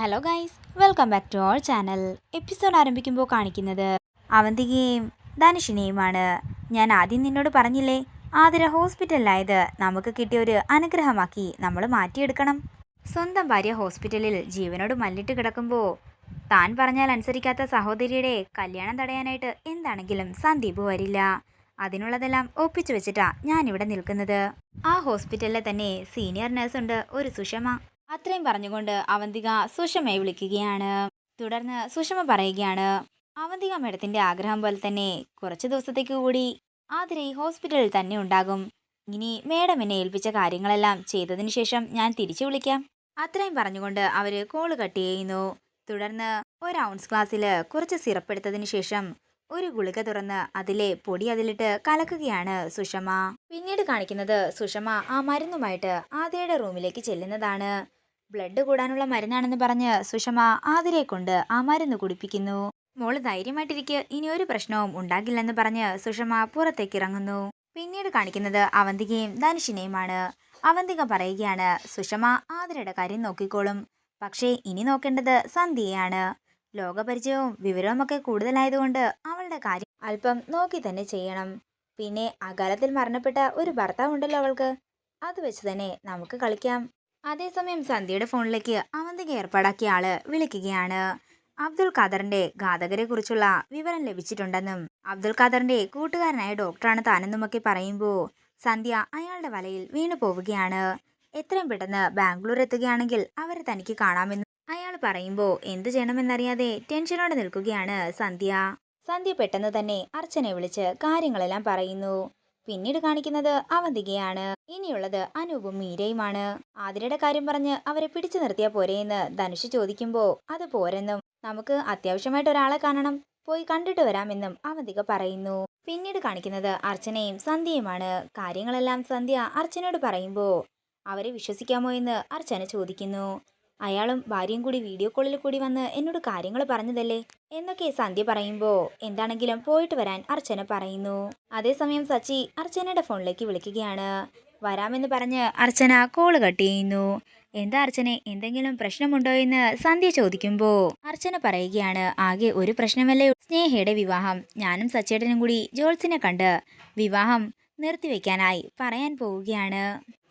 Hello guys, welcome back to our channel. Episode ആരംഭിക്കുമ്പോൾ കാണിക്കുന്നത് അവന്തികയും ധനുഷിനെയുമാണ്. ഞാൻ ആദ്യം നിന്നോട് പറഞ്ഞില്ലേ, ആതിര ഹോസ്പിറ്റലിലായത് നമുക്ക് കിട്ടിയ ഒരു അനുഗ്രഹമാക്കി നമ്മൾ മാറ്റിയെടുക്കണം. സ്വന്തം ഭാര്യ ഹോസ്പിറ്റലിൽ ജീവനോട് മല്ലിട്ട് കിടക്കുമ്പോൾ താൻ പറഞ്ഞാൽ അനുസരിക്കാത്ത സഹോദരിയുടെ കല്യാണം തടയാനായിട്ട് എന്താണെങ്കിലും സന്ദീപ് വരില്ല. അതിനുള്ളതെല്ലാം ഒപ്പിച്ചു വെച്ചിട്ടാ ഞാനിവിടെ നിൽക്കുന്നത്. ആ ഹോസ്പിറ്റലിലെ തന്നെ സീനിയർ നഴ്സുണ്ട്, ഒരു സുഷമ. അത്രയും പറഞ്ഞുകൊണ്ട് അവന്തിക സുഷമയെ വിളിക്കുകയാണ്. തുടർന്ന് സുഷമ പറയുകയാണ്, അവന്തിക മേഡത്തിന്റെ ആഗ്രഹം പോലെ തന്നെ കുറച്ച് ദിവസത്തേക്ക് കൂടി ആതിര ഈ ഹോസ്പിറ്റലിൽ തന്നെ ഉണ്ടാകും. ഇനി മേഡം എന്നെ ഏൽപ്പിച്ച കാര്യങ്ങളെല്ലാം ചെയ്തതിനു ശേഷം ഞാൻ തിരിച്ചു വിളിക്കാം. അത്രയും പറഞ്ഞുകൊണ്ട് അവര് കോള് കട്ട് ചെയ്യുന്നു. തുടർന്ന് ഒരു ഔൺസ് ഗ്ലാസ്സിൽ കുറച്ച് സിറപ്പ് എടുത്തതിന് ശേഷം ഒരു ഗുളിക തുറന്ന് അതിലെ പൊടി അതിലിട്ട് കലക്കുകയാണ് സുഷമ. പിന്നീട് കാണിക്കുന്നത് സുഷമ ആ മരുന്നുമായിട്ട് ആതിരയുടെ റൂമിലേക്ക് ചെല്ലുന്നതാണ്. ബ്ലഡ് കൂടാനുള്ള മരുന്നാണെന്ന് പറഞ്ഞ് സുഷമ ആതിരയെ കൊണ്ട് ആ മരുന്ന് കുടിപ്പിക്കുന്നു. മോള് ധൈര്യമായിട്ടിരിക്കുക, ഇനി ഒരു പ്രശ്നവും ഉണ്ടാകില്ലെന്ന് പറഞ്ഞ് സുഷമ പുറത്തേക്ക് ഇറങ്ങുന്നു. പിന്നീട് കാണിക്കുന്നത് അവന്തികയും ധനുഷിനെയുമാണ്. അവന്തിക പറയുകയാണ്, സുഷമ ആതിരയുടെ കാര്യം നോക്കിക്കോളും, പക്ഷേ ഇനി നോക്കേണ്ടത് സന്ധ്യയാണ്. ലോകപരിചയവും വിവരവും ഒക്കെ കൂടുതലായതുകൊണ്ട് അവളുടെ കാര്യം അല്പം നോക്കി തന്നെ ചെയ്യണം. പിന്നെ അകാലത്തിൽ മരണപ്പെട്ട ഒരു ഭർത്താവ് ഉണ്ടല്ലോ അവൾക്ക്, അത് വെച്ച് തന്നെ നമുക്ക് കളിക്കാം. അതേസമയം സന്ധ്യയുടെ ഫോണിലേക്ക് അവന്തിക ഏർപ്പാടാക്കിയ ആള് വിളിക്കുകയാണ്. അബ്ദുൾ ഖാദറിന്റെ ഘാതകരെ കുറിച്ചുള്ള വിവരം ലഭിച്ചിട്ടുണ്ടെന്നും അബ്ദുൾ ഖാദറിന്റെ കൂട്ടുകാരനായ ഡോക്ടറാണ് താനെന്നുമൊക്കെ പറയുമ്പോൾ സന്ധ്യ അയാളുടെ വലയിൽ വീണു പോവുകയാണ്. എത്രയും പെട്ടെന്ന് ബാംഗ്ലൂർ എത്തുകയാണെങ്കിൽ അവരെ തനിക്ക് കാണാമെന്നും അയാൾ പറയുമ്പോൾ എന്തു ചെയ്യണമെന്നറിയാതെ ടെൻഷനോടെ നിൽക്കുകയാണ് സന്ധ്യ. സന്ധ്യ പെട്ടെന്ന് തന്നെ അർച്ചനെ വിളിച്ച് കാര്യങ്ങളെല്ലാം പറയുന്നു. പിന്നീട് കാണിക്കുന്നത് അവന്തികയാണ്. ഇനിയുള്ളത് അനൂപും മീരയുമാണ്. ആതിരയുടെ കാര്യം പറഞ്ഞ് അവരെ പിടിച്ചു നിർത്തിയാൽ പോരെയെന്ന് ധനുഷ് ചോദിക്കുമ്പോൾ അത് പോരെന്നും നമുക്ക് അത്യാവശ്യമായിട്ട് ഒരാളെ കാണണം, പോയി കണ്ടിട്ട് വരാമെന്നും അവന്തിക പറയുന്നു. പിന്നീട് കാണിക്കുന്നത് അർച്ചനയും സന്ധ്യയുമാണ്. കാര്യങ്ങളെല്ലാം സന്ധ്യ അർച്ചനയോട് പറയുമ്പോൾ അവരെ വിശ്വസിക്കാമോ എന്ന് അർച്ചന ചോദിക്കുന്നു. അയാളും ഭാര്യയും കൂടി വീഡിയോ കോളിൽ കൂടി വന്ന് എന്നോട് കാര്യങ്ങൾ പറഞ്ഞതല്ലേ എന്നൊക്കെ സന്ധ്യ പറയുമ്പോൾ എന്താണെങ്കിലും പോയിട്ട് വരാൻ അർച്ചന പറയുന്നു. അതേസമയം സച്ചി അർച്ചനയുടെ ഫോണിലേക്ക് വിളിക്കുകയാണ്. വരാമെന്ന് പറഞ്ഞ് അർച്ചന കോള് കട്ട് ചെയ്യുന്നു. എന്താ അർച്ചനെ, എന്തെങ്കിലും പ്രശ്നമുണ്ടോ എന്ന് സന്ധ്യ ചോദിക്കുമ്പോൾ അർച്ചന പറയുകയാണ്, ആകെ ഒരു പ്രശ്നമല്ലേ, സ്നേഹയുടെ വിവാഹം. ഞാനും സച്ചേട്ടനും കൂടി ജോൾസിനെ കണ്ട് വിവാഹം നിർത്തിവെക്കാനായി പറയാൻ പോവുകയാണ്.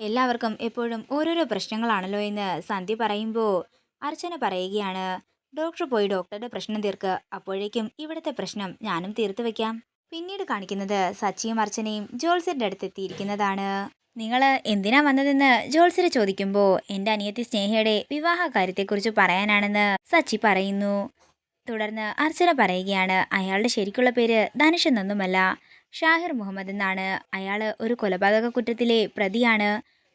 എല്ലാവർക്കും എപ്പോഴും ഓരോരോ പ്രശ്നങ്ങളാണല്ലോ എന്ന് സന്ധ്യ പറയുമ്പോൾ അർച്ചന പറയുകയാണ്, ഡോക്ടർ പോയി ഡോക്ടറുടെ പ്രശ്നം തീർക്ക്, അപ്പോഴേക്കും ഇവിടുത്തെ പ്രശ്നം ഞാനും തീർത്തു വെക്കാം. പിന്നീട് കാണിക്കുന്നത് സച്ചിയും അർച്ചനയും ജോത്സ്യരുടെ അടുത്ത് എത്തിയിരിക്കുന്നതാണ്. നിങ്ങൾ എന്തിനാ വന്നതെന്ന് ജോത്സ്യർ ചോദിക്കുമ്പോൾ എൻ്റെ അനിയത്തി സ്നേഹയുടെ വിവാഹ കാര്യത്തെക്കുറിച്ച് പറയാനാണെന്ന് സച്ചി പറയുന്നു. തുടർന്ന് അർച്ചന പറയുകയാണ്, അയാളുടെ ശരിക്കുള്ള പേര് ധനുഷ് എന്നൊന്നുമല്ല, ഷാഹിർ മുഹമ്മദ് എന്നാണ്. അയാൾ ഒരു കൊലപാതക കുറ്റത്തിലെ പ്രതിയാണ്.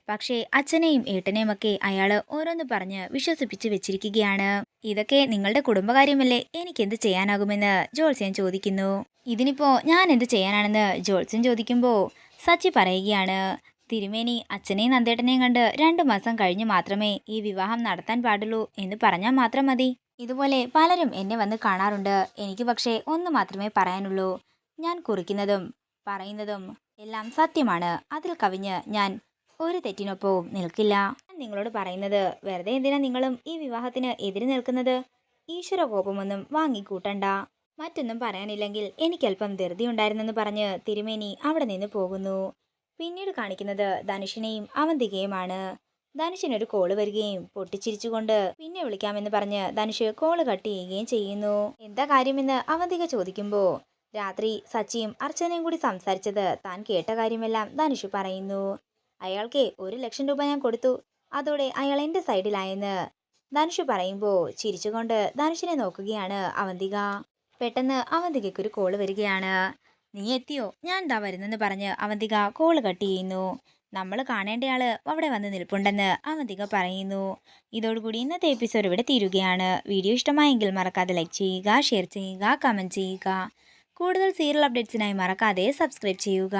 പക്ഷേ അച്ഛനെയും ഏട്ടനെയും ഒക്കെ അയാൾ ഓരോന്ന് പറഞ്ഞ് വിശ്വസിപ്പിച്ച് വെച്ചിരിക്കുകയാണ്. ഇതൊക്കെ നിങ്ങളുടെ കുടുംബകാര്യമല്ലേ, എനിക്കെന്ത് ചെയ്യാനാകുമെന്ന് ജോത്സ്യൻ ചോദിക്കുന്നു. ഇതിനിപ്പോ ഞാൻ എന്ത് ചെയ്യാനാണെന്ന് ജോത്സ്യൻ ചോദിക്കുമ്പോൾ സച്ചി പറയുകയാണ്, തിരുമേനി അച്ഛനെയും നന്ദേട്ടനെയും കണ്ട് 2 മാസം കഴിഞ്ഞ് മാത്രമേ ഈ വിവാഹം നടത്താൻ പാടുള്ളൂ എന്ന് പറഞ്ഞാൽ മാത്രം മതി. ഇതുപോലെ പലരും എന്നെ വന്ന് കാണാറുണ്ട്. എനിക്ക് പക്ഷേ ഒന്ന് മാത്രമേ പറയാനുള്ളൂ, ഞാൻ കുറിക്കുന്നതും പറയുന്നതും എല്ലാം സത്യമാണ്. അതിൽ കവിഞ്ഞ് ഞാൻ ഒരു തെറ്റിനൊപ്പവും നിൽക്കില്ല. ഞാൻ നിങ്ങളോട് പറയുന്നത്, വെറുതെ എന്തിനാ നിങ്ങളും ഈ വിവാഹത്തിന് എതിര് നിൽക്കുന്നത്? ഈശ്വര കോപമൊന്നും വാങ്ങിക്കൂട്ടണ്ട. മറ്റൊന്നും പറയാനില്ലെങ്കിൽ എനിക്കല്പം ധൃതി ഉണ്ടായിരുന്നെന്ന് പറഞ്ഞ് തിരുമേനി അവിടെ നിന്ന് പോകുന്നു. പിന്നീട് കാണിക്കുന്നത് ധനുഷിനെയും അവന്തികയുമാണ്. ധനുഷിനൊരു കോള് വരികയും പൊട്ടിച്ചിരിച്ചുകൊണ്ട് പിന്നെ വിളിക്കാമെന്ന് പറഞ്ഞ് ധനുഷ് കോള് കട്ട് ചെയ്യുകയും ചെയ്യുന്നു. എന്താ കാര്യമെന്ന് അവന്തിക ചോദിക്കുമ്പോൾ രാത്രി സച്ചിയും അർച്ചനയും കൂടി സംസാരിച്ചത് താൻ കേട്ട കാര്യമെല്ലാം ധനുഷ് പറയുന്നു. അയാൾക്ക് 1,00,000 രൂപ ഞാൻ കൊടുത്തു, അതോടെ അയാൾ എൻ്റെ സൈഡിലായെന്ന് ധനുഷ് പറയുമ്പോൾ ചിരിച്ചുകൊണ്ട് ധനുഷിനെ നോക്കുകയാണ് അവന്തിക. പെട്ടെന്ന് അവന്തികയ്ക്കൊരു കോള് വരികയാണ്. നീ എത്തിയോ, ഞാൻ ദാ വരുന്നെന്ന് പറഞ്ഞ് അവന്തിക കോള് കട്ട് ചെയ്യുന്നു. നമ്മൾ കാണേണ്ടയാള് അവിടെ വന്ന് നിൽപ്പുണ്ടെന്ന് അവന്തിക പറയുന്നു. ഇതോടുകൂടി ഇന്നത്തെ എപ്പിസോഡ് ഇവിടെ തീരുകയാണ്. വീഡിയോ ഇഷ്ടമായെങ്കിൽ മറക്കാതെ ലൈക്ക് ചെയ്യുക, ഷെയർ ചെയ്യുക, കമൻറ്റ് ചെയ്യുക. കൂടുതൽ സീരിയൽ അപ്ഡേറ്റ്സിനായി മറക്കാതെ സബ്സ്ക്രൈബ് ചെയ്യുക.